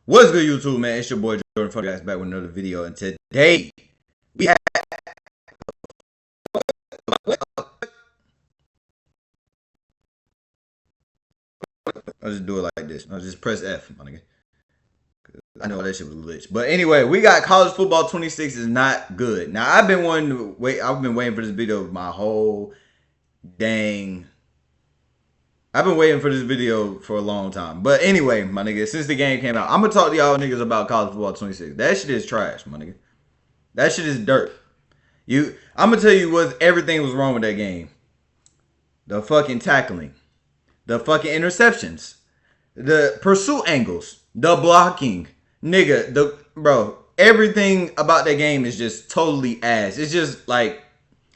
What's good, YouTube, man? It's your boy Jordan for you guys back with another video. And today, we have. I'll just do it like this. I'll just press F, my nigga. I know that shit was glitch. But anyway, we got College Football 26 is not good. Now, I've been waiting for this video my whole dang. I've been waiting for this video for a long time. But anyway, my nigga, since the game came out, I'm going to talk to y'all niggas about College Football 26. That shit is trash, my nigga. That shit is dirt. I'm going to tell you what everything was wrong with that game. The fucking tackling. The fucking interceptions. The pursuit angles. The blocking. Nigga, bro, everything about that game is just totally ass. It's just like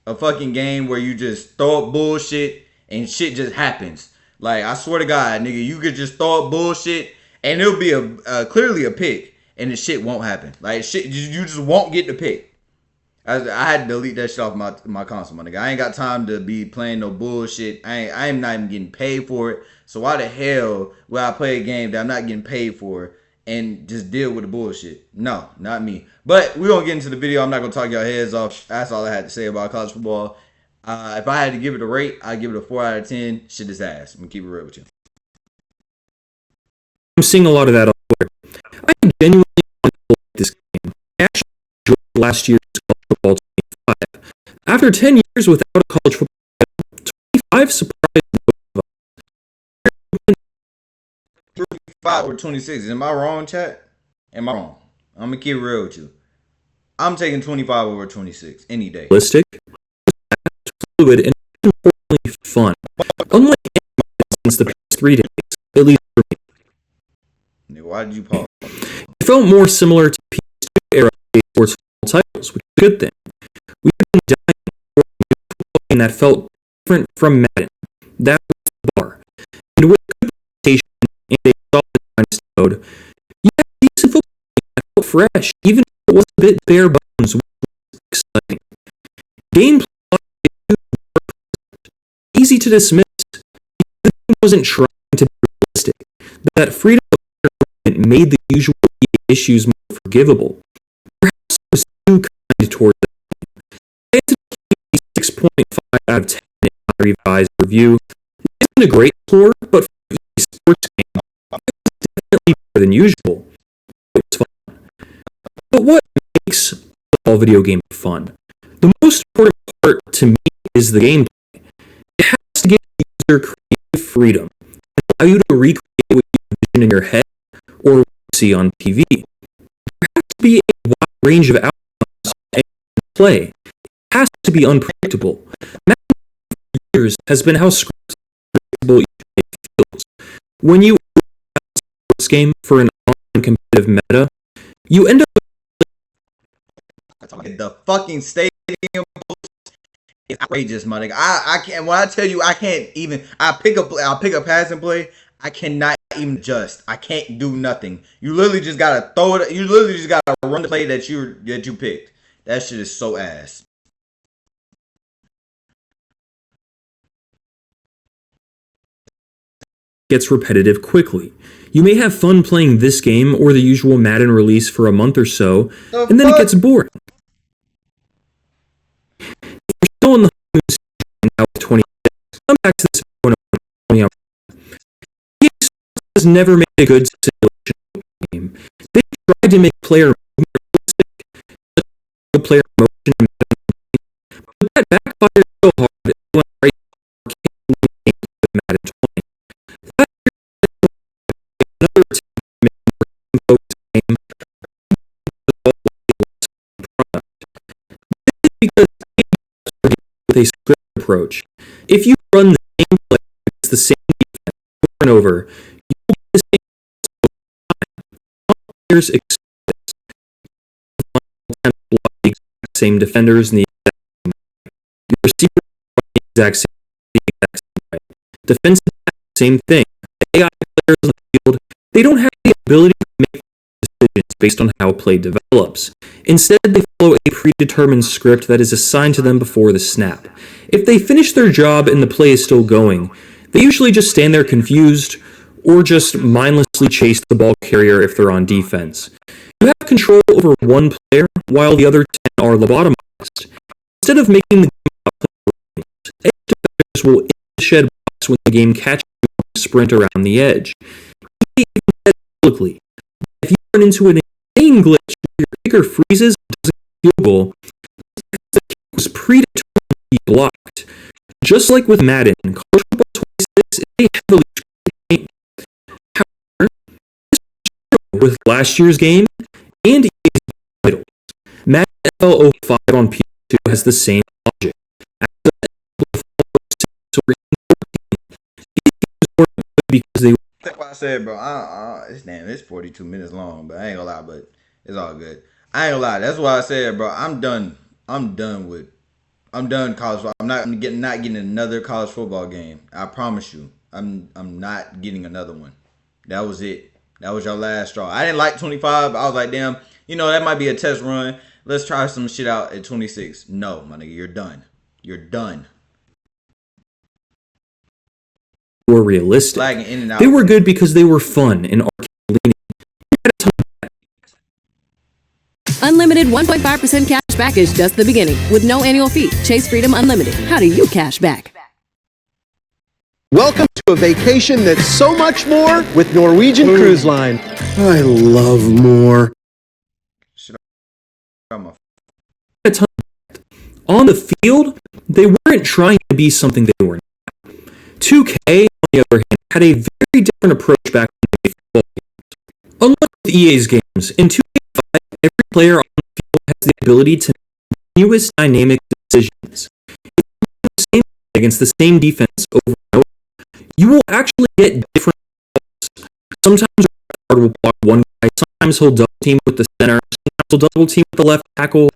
a fucking game where you just throw up bullshit and shit just happens. Like, I swear to God, nigga, you could just throw up bullshit and it'll be clearly a pick and the shit won't happen. Like, shit, you just won't get the pick. I had to delete that shit off my console, my nigga. I ain't got time to be playing no bullshit. I am not even getting paid for it. So why the hell would I play a game that I'm not getting paid for and just deal with the bullshit? No, not me. But we're going to get into the video. I'm not going to talk y'all heads off. That's all I had to say about college football. If I had to give it a rate, I'd give it a 4 out of 10. Shit is ass. I'm going to keep it real with you. I'm seeing a lot of that on Twitter. I genuinely like this game. I actually enjoyed last year's college football 25. After 10 years without a college football, 25 surprised me. 35 or 26. Am I wrong, chat? Am I wrong? I'm going to keep it real with you. I'm taking 25 over 26 any day. Realistic, fluid, and importantly fun. Unlike any since the past 3 days, at least for me. Why did you pause? It felt more similar to PS2 era sports titles, which is a good thing. We've been dying for a new game that felt different from Madden. That was the bar. And with good presentation and a solid mode, you had a decent football game that felt fresh, even if it was a bit bare bones, which was exciting. Gameplay easy to dismiss. The game wasn't trying to be realistic. That freedom of movement made the usual issues more forgivable. Perhaps I was too kind towards that game. I had to give 6.5 out of 10 in my revised review. It isn't a great score, but for a sports game, it was definitely better than usual. It was fun. But what makes a football video game fun? The most important part to me is the gameplay. It has to give the user creative freedom and allow you to recreate what you envision in your head or what you see on TV. There has to be a wide range of outcomes and play. It has to be unpredictable. Madden for years has been how scripts unpredictable each game feels. When you a sports game for an online competitive meta, you end up with the fucking stadium. It's outrageous, my nigga. I can't. When I tell you, I can't even. I'll pick a pass and play. I cannot even adjust. I can't do nothing. You literally just gotta throw it. You literally just gotta run the play that you picked. That shit is so ass. Gets repetitive quickly. You may have fun playing this game or the usual Madden release for a month or so, and then it gets boring. Still in the now 26. Come back to this video. EA has never made a good simulation game. They tried to make player movement realistic, player motion, but that backfired so hard it went right to Madden 20. That another attempt to make a more game because with a script approach. If you run the same play against the same defense over and over, you will get the same players expect the exact same defenders in the exact same way. Your receiver the exact same way. Defensive same thing. The AI players on the field, they don't have the ability to make decisions based on how play develops. Instead, they follow a predetermined script that is assigned to them before the snap. If they finish their job and the play is still going, they usually just stand there confused or just mindlessly mindlessly chase the ball carrier if they're on defense. You have control over one player while the other 10 are lobotomized. Instead of making the game about playing edge defenders will in the shed box when the game catches you on a sprint around the edge. EA even said publicly, if you run into an insane glitch where your kicker freezes and doesn't get a field goal, the kick was predetermined to be blocked. Just like with Madden, College Football 26 is a heavily scripted game. However, this is true with last year's game and EA's titles. Madden NFL 05 on PS2 has the same logic. After the NFL 6 or 14, these games weren't good because they were. That's why I said, bro, it's 42 minutes long, but I ain't gonna lie, but it's all good. I ain't gonna lie. That's why I said, bro, I'm done college football. I'm not getting another college football game. I promise you. I'm not getting another one. That was it. That was your last straw. I didn't like 25. I was like, damn, that might be a test run. Let's try some shit out at 26. No, my nigga, you're done. You're done. Were realistic. Flagging in and out. They were good because they were fun and arcade-leaning. Unlimited 1.5% cash back is just the beginning. With no annual fee. Chase Freedom Unlimited. How do you cash back? Welcome to a vacation that's so much more with Norwegian Cruise Line. I love more. On the field, they weren't trying to be something they were not. 2K, on the other hand, had a very different approach back when they football games. Unlike with EA's games, in 2K5, every player on the field has the ability to make continuous dynamic decisions. If you play the same play against the same defense over and over, you will actually get different results. Sometimes a guard will block one guy, sometimes he'll double team with the center, sometimes he'll double team with the left tackle,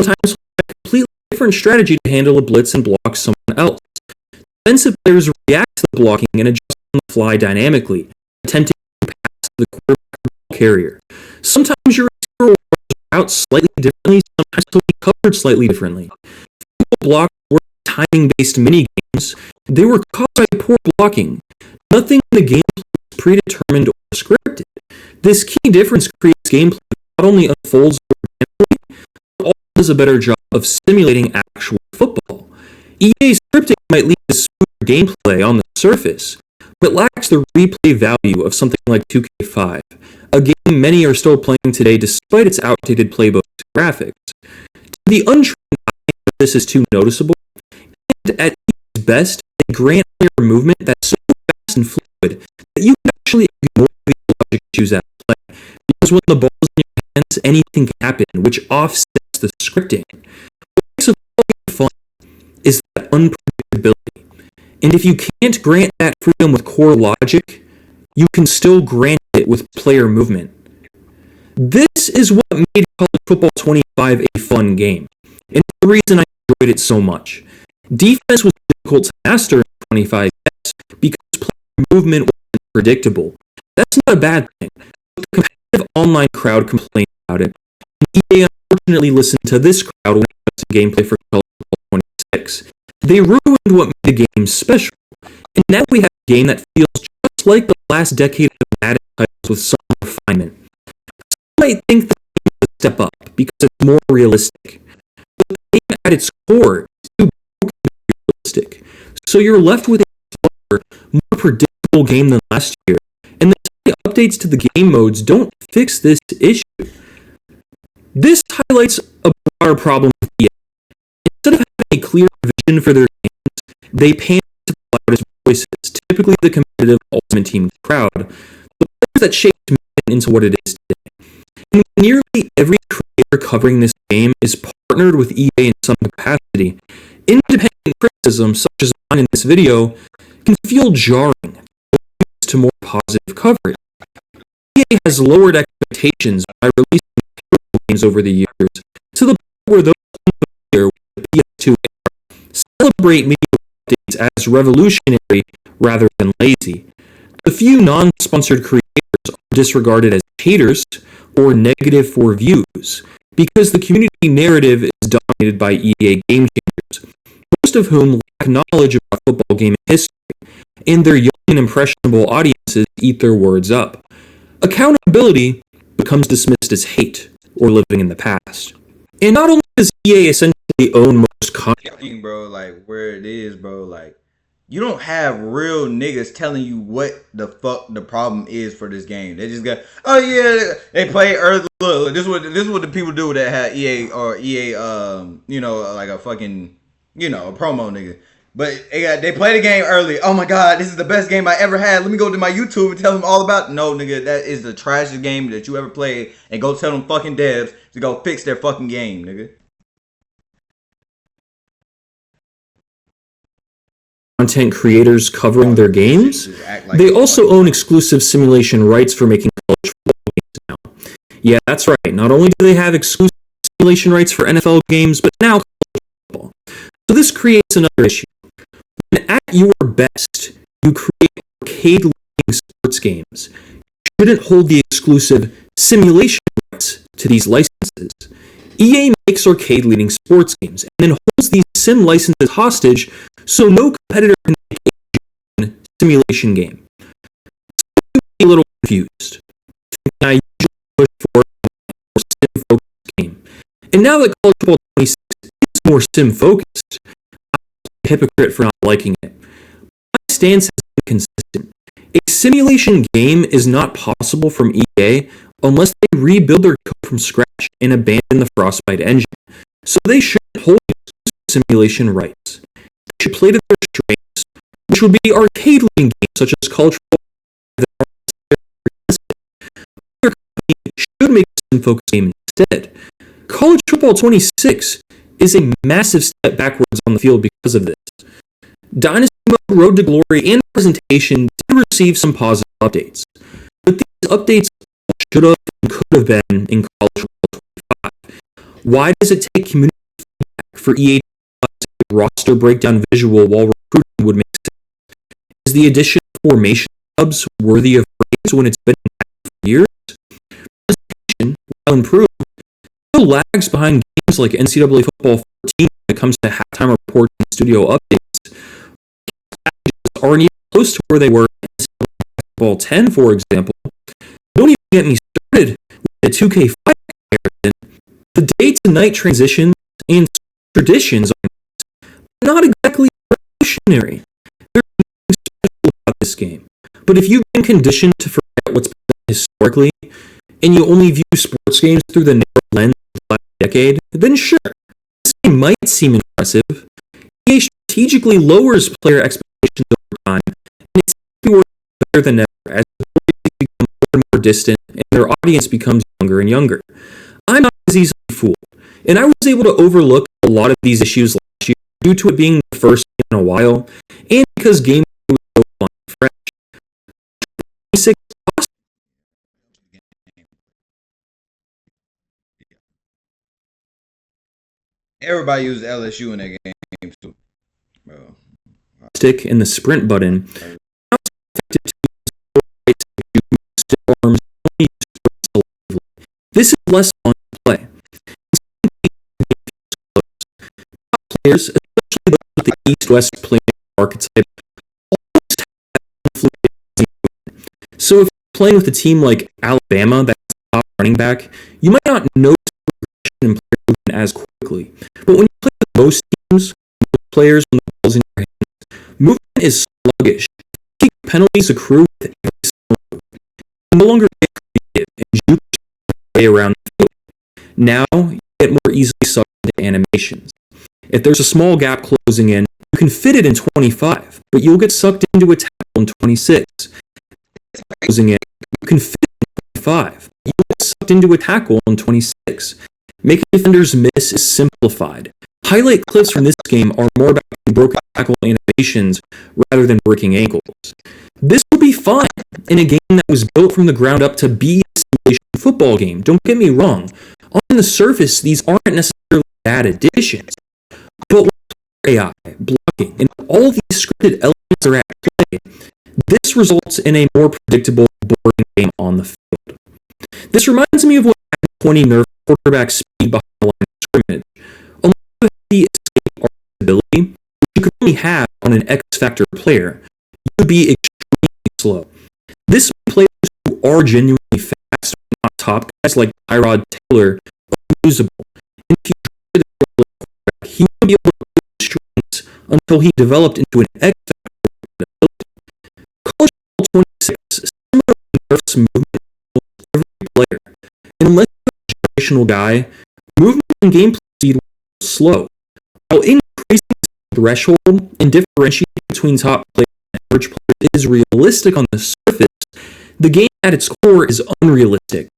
sometimes he'll have a completely different strategy to handle a blitz and block someone else. Defensive players react to the blocking and adjust on the fly dynamically, attempting to pass to the quarterback or ball carrier. Sometimes your receiver will route slightly differently, sometimes he'll be covered slightly differently. Field blocks were timing-based mini-games. They were caused by poor blocking. Nothing in the gameplay was predetermined or scripted. This key difference creates gameplay that not only unfolds organically, but also does a better job of simulating actual football. EA scripting might lead to smoother gameplay on the surface, but lacks the replay value of something like 2K5, a game many are still playing today despite its outdated playbooks and graphics. To the untrained eye, this is too noticeable, and at its best, they grant player movement that's so fast and fluid that you can actually ignore the logic issues at play, because when the ball's in your hands, anything can happen, which offsets the scripting. What makes a game fun is that unpredictability. And if you can't grant that freedom with core logic, you can still grant it with player movement. This is what made College Football 25 a fun game, and the reason I enjoyed it so much. Defense was difficult to master in 25, yes, because player movement wasn't predictable. That's not a bad thing, but the competitive online crowd complained about it, and EA unfortunately listened to this crowd when it comes to gameplay for College Football 26. They ruined what made the game special, and now we have a game that feels just like the last decade of Madden titles with some refinement. Some might think the game is a step up because it's more realistic, but the game at its core is too broken to be realistic, so you're left with a slower, more predictable game than last year, and the tiny updates to the game modes don't fix this issue. This highlights a broader problem with EA. Instead of having a clear vision for their games, they pander to the loudest voices, typically the competitive Ultimate Team crowd, the players that shaped Madden into what it is today. And nearly every creator covering this game is partnered with EA in some capacity. Independent criticism, such as mine in this video, can feel jarring to more positive coverage. EA has lowered expectations by releasing games over the years, to the point where those unfamiliar with the PS2 era celebrate media updates as revolutionary rather than lazy. The few non-sponsored creators are disregarded as haters or negative for views, because the community narrative is dominated by EA game changers, most of whom lack knowledge about football gaming history, and their young and impressionable audiences eat their words up. accountability becomes dismissed as hate or living in the past. And not only does EA essentially own most content, bro, like where it is, bro, like you don't have real niggas telling you what the fuck the problem is for this game. They just got, oh yeah, they play Earth. Look, this is what the people do that have EA or EA, you know, like a fucking, you know, a promo nigga. But they play the game early. Oh my god, this is the best game I ever had. Let me go to my YouTube and tell them all about it. No, nigga, that is the trashiest game that you ever played. And go tell them fucking devs to go fix their fucking game, nigga. content creators covering their games, they also own exclusive simulation rights for making college football games now. Yeah, that's right. Not only do they have exclusive simulation rights for NFL games, but now college football. So this creates another issue. When at your best, you create arcade-leading sports games, you shouldn't hold the exclusive simulation rights to these licenses. EA makes arcade-leading sports games and then holds these sim licenses hostage so no competitor can make a simulation game. So you be a little confused. I usually push for a more sim-focused game. And now that College Football 26 is more sim-focused, I'm a hypocrite for not liking it. My stance has been consistent. A simulation game is not possible from EA unless they rebuild their code from scratch and abandon the Frostbite engine. So they shouldn't hold simulation rights. They should play to their strengths, which would be arcade-leading games such as College Football. Their company should make a sim-focused game instead. College Football 26 is a massive step backwards on the field because of this. Dynasty Mode, Road to Glory, and Presentation did receive some positive updates, but these updates should have and could have been in College Football 25. Why does it take community feedback for EA to roster breakdown visual while recruiting would make sense? Is the addition of formation hubs worthy of praise when it's been for years? Presentation, while improved, still lags behind games like NCAA Football 14 when it comes to halftime reports and studio updates. Aren't even close to where they were in NCAA Football 10, for example. Don't even get me started with the 2K5 comparison. The day-to-night transitions and traditions are not exactly revolutionary. There's nothing special about this game. But if you've been conditioned to forget what's been done historically, and you only view sports games through the narrow lens of the last decade, then sure, this game might seem impressive. EA strategically lowers player expectations over time, and it's better than ever as the players become more and more distant and their audience becomes younger and younger. I'm not as easily fooled, and I was able to overlook a lot of these issues last year due to it being the first in a while, and because gameplay was so fun and fresh. Everybody uses LSU in their games too, bro. Stick and the sprint button. This is less fun to play. Players, especially those with the East-West playing archetype, almost have influence. So if you're playing with a team like Alabama that's top running back, you might not notice progression in player movement as quickly. But when you play with most teams, most players when the ball's in your hands, movement is sluggish. Kick penalties accrue with every single move. You no longer get creative and you way around the field. Now, you get more easily sucked into animations. If there's a small gap closing in, you can fit it in 25, but you'll get sucked into a tackle in 26. Closing in, you can fit it in 25. You'll get sucked into a tackle in 26. Making defenders miss is simplified. Highlight clips from this game are more about broken tackle animations rather than breaking ankles. This will be fun in a game that was built from the ground up to be a simulation football game. Don't get me wrong. On the surface, these aren't necessarily bad additions. But with AI, blocking, and all these scripted elements are at play, this results in a more predictable, boring game on the field. This reminds me of when 20 nerfed quarterback speed behind the line of scrimmage. Unless you have the escape or ability, which you could only have on an X-Factor player, you would be extremely slow. This players who are genuinely fast, not top guys like Tyrod Taylor, are usable. And if you traded the quarterback, he would be able to play the strings until he developed into an X factor. College football 26 similarly nerfs movement in almost every player. And unless you're a generational guy, movement and gameplay speed will slow. While increasing the threshold and differentiating between top players and average players is realistic on the surface, the game at its core is unrealistic.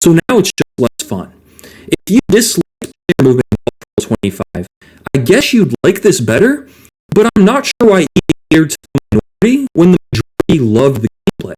So now it's just less fun. If you dislike player movement in College 25, I guess you'd like this better, but I'm not sure why EA catered to the minority when the majority loved the gameplay.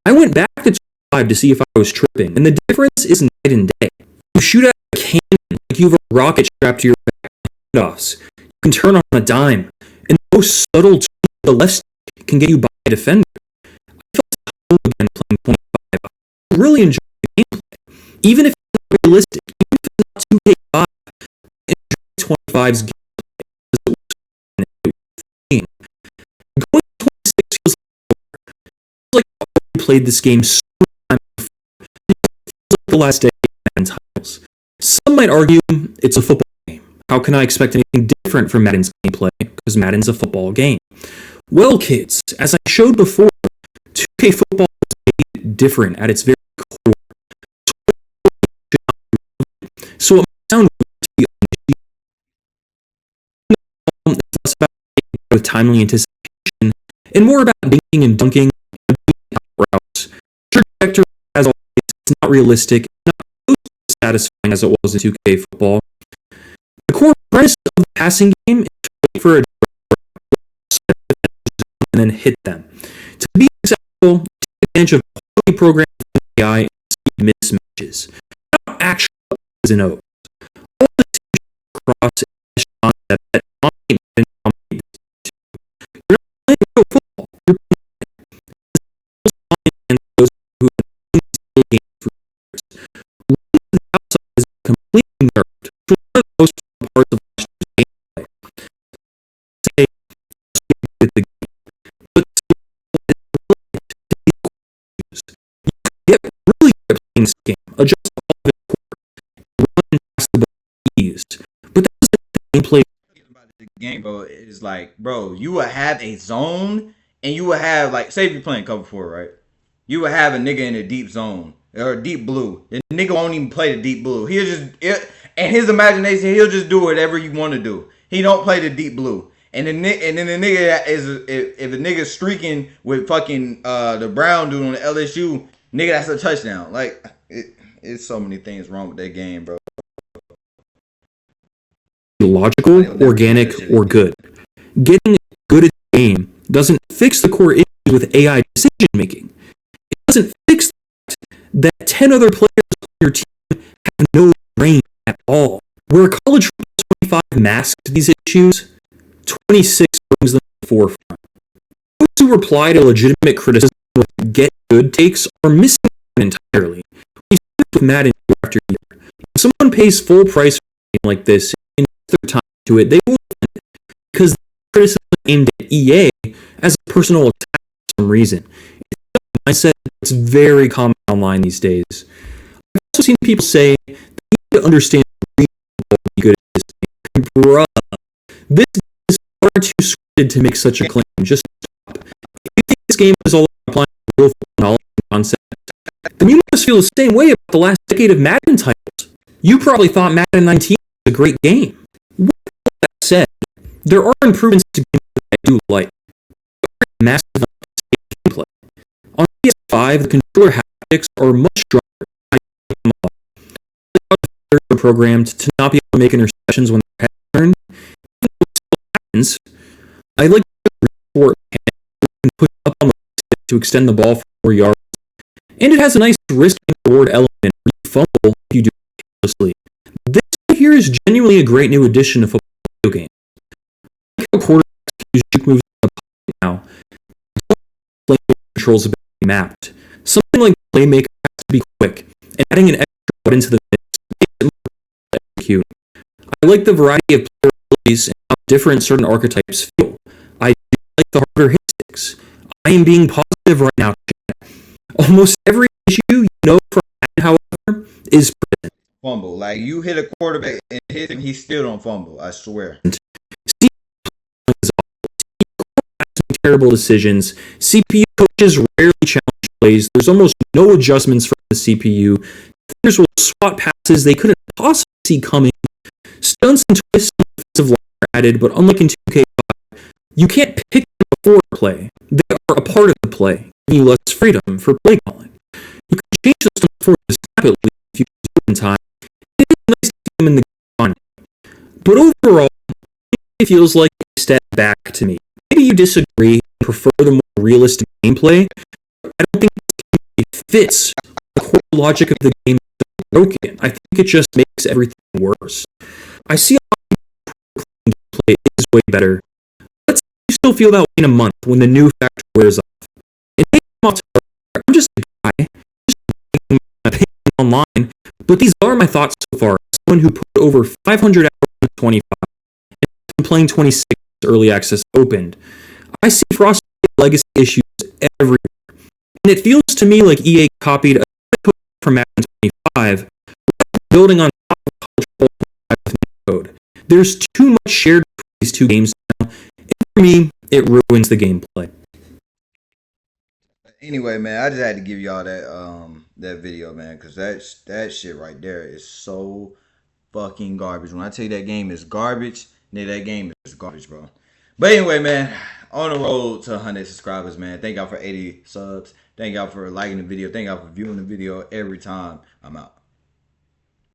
I went back to 25 to see if I was tripping, and the difference is night and day. You shoot at a cannon like you have a rocket strapped to your back and handoffs. You can turn on a dime, and the most subtle tweak of the left stick can get you by a defender. I felt at home again playing 25. I really enjoyed the gameplay. Even if it's not realistic, even if it's not 2K5, I enjoyed 25's gameplay because it was fun and it was game. Going to 26 feels like I already played this game so many times before. It feels like the last decade of Madden titles. Some might argue it's a football game. How can I expect anything different from Madden's gameplay? Because Madden's a football game. Well, kids, as I showed before, 2K football is made different at its very core. So it might sound weird to be honest. It's less about with timely anticipation and more about dinking and dunking and beating out routes. Trajectory, as always, is not realistic, not close to satisfying as it was in 2K football. The core premise of the passing game is to wait for a and then hit them. To be successful, take advantage of quality programming from AI and speed mismatches, not actual O's and O's. All the teams across concept that dominate and dominate this too. You're not playing real football. You're playing and those who have been playing these games for years. Running to the outside is completely nerfed for one of the most fun parts of last year's gameplay. Say, with the game. But get really good at playing this game, adjust all of it core, run past the ball eased. But that's the gameplay About the game, bro, is like, bro, you will have a zone, and you will have, like, say if you're playing cover 4, right? You will have a nigga in a deep zone or deep blue. The nigga won't even play the deep blue. He'll just, and his imagination, he'll just do whatever you want to do. He don't play the deep blue. And then the nigga is, if a nigga's streaking with fucking the brown dude on the LSU, nigga, that's a touchdown. Like, it's so many things wrong with that game, bro. logical, organic, or good. Getting good at the game doesn't fix the core issues with AI decision making. It doesn't fix that 10 other players on your team have no brain at all. Where college football 25 masked these issues, 26 brings them to the forefront. Those who reply to legitimate criticism with get good takes are missing entirely. We've seen it with Madden year after year. If someone pays full price for a game like this and invests their time to it, they will defend it because the criticism aimed at EA as a personal attack for some reason. It's a mindset that's very common online these days. I've also seen people say that you need to understand real football to be good at this game. Bruh, this is far too scripted to make such a claim. Just stop. If you think this game is all about applying real football knowledge and concept, then you must feel the same way about the last decade of Madden titles. You probably thought Madden 19 was a great game. With all that said, there are improvements to gameplay that I do like. Massive gameplay. On PS5, the controller haptics are much stronger. I like them all. They're programmed to not be able to make interceptions when they're turned. Even though it still happens, I like the report and put up on the stick to extend the ball for 4 yards. And it has a nice risk and reward element where you fumble if you do it carelessly. This right here is genuinely a great new addition to football video games. I like how quarterbacks can use juke moves in the pocket now. Playmaker controls have been mapped. Something like Playmaker has to be quick, and adding an extra button to the mix makes it more to execute. I like the variety of player abilities and how different certain archetypes feel. I do like the harder hit sticks. I am being positive right now, chat. Almost every issue you know from Madden, however, is present. Fumble. Like, you hit a quarterback and hit him, he still don't fumble. I swear. Terrible decisions. CPU coaches rarely challenge plays. There's almost no adjustments from the CPU. Defenders will swat passes they couldn't possibly see coming. Stunts and twists on the offensive line are added, but unlike in 2K5, you can't pick them before a play. They are a part of the play, giving you less freedom for play calling. You can change the stuff before the snap at least if you do it in time. It is nice to see them in the game. But overall, it feels like a step back to me. Maybe you disagree and prefer the more realistic gameplay, but I don't think it fits the core logic of the game is broken. I think it just makes everything worse. I see a lot of people gameplay is way better. Let's say you still feel that way in a month when the new factor wears off. And maybe I'm just a guy, just making my opinion online, but these are my thoughts so far. As someone who put over 500 hours in 25 and been playing 26 early access opened, I see Frostbite legacy issues everywhere. And it feels to me like EA copied a from Madden 25, building on top of College Football with new code. There's too much shared between these two games now, and for me, it ruins the gameplay. Anyway, man, I just had to give y'all that video, man, because that shit right there is so fucking garbage. When I tell you that game is garbage, nigga, that game is garbage, bro. But anyway, man, on the road to 100 subscribers, man. Thank y'all for 80 subs. Thank y'all for liking the video. Thank y'all for viewing the video every time. I'm out.